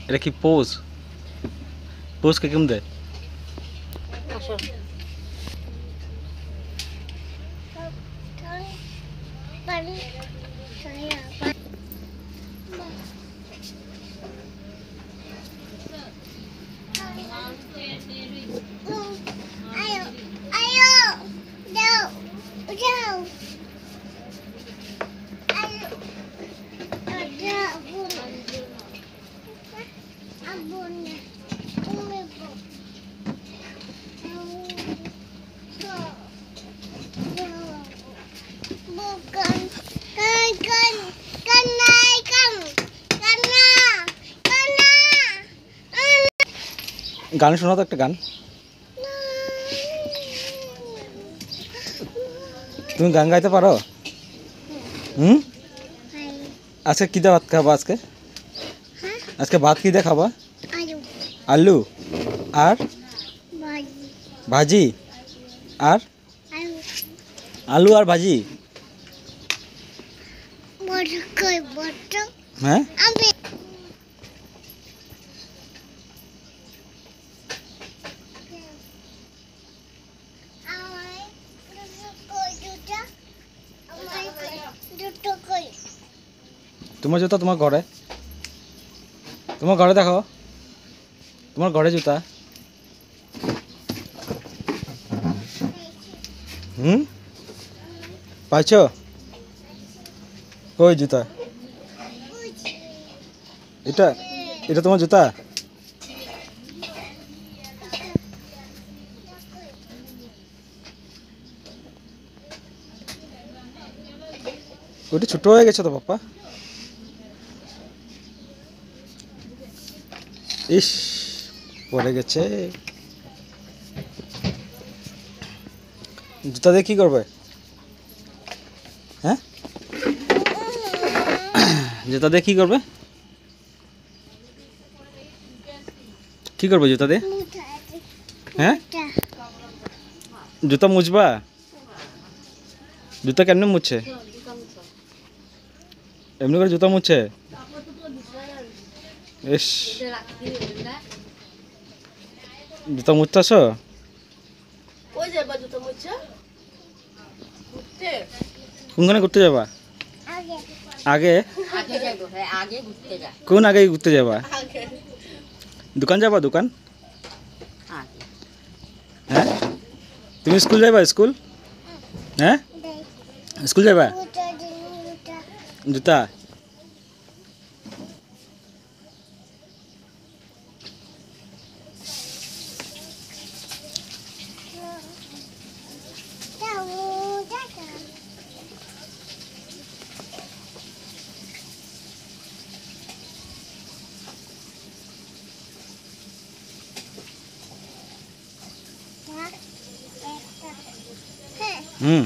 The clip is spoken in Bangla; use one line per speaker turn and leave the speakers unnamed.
এটা কি পোজ? পোজ কে কেমন দেয়? গান শোনাও তো একটা গান। তুমি গান গাইতে পারো? আজকে কি দিয়ে ভাত খাবা? আজকে ভাত কি দিয়ে খাবা? আলু আর ভাজি। আর আলু আর ভাজি। হ্যাঁ, তোমার জুতা তোমার ঘরে, তোমার ঘরে দেখো, তোমার ঘরে জুতা। পাইছ? কই জুতা? এটা এটা তোমার জুতা? ওইটা ছোট হয়ে গেছে তো পাপা। ইস, পড়ে গেছে। জুতা দিয়ে কি করবে? হ্যাঁ, জুতা দিয়ে কি করবে? কি করবে জুতা দিয়ে? হ্যাঁ, জুতা মুছবা? জুতা কেমনে মুছছে? এমনি করে জুতা মুছছে? ইস, জুতা মুছতেছ? কোনখানে ঘুরতে যাবা? আগে কোন আগে ঘুরতে যাবা? দোকান যাবা? দোকান? হ্যাঁ, তুমি স্কুল যাবা? স্কুল? হ্যাঁ, স্কুল যাবা? জুতা হুম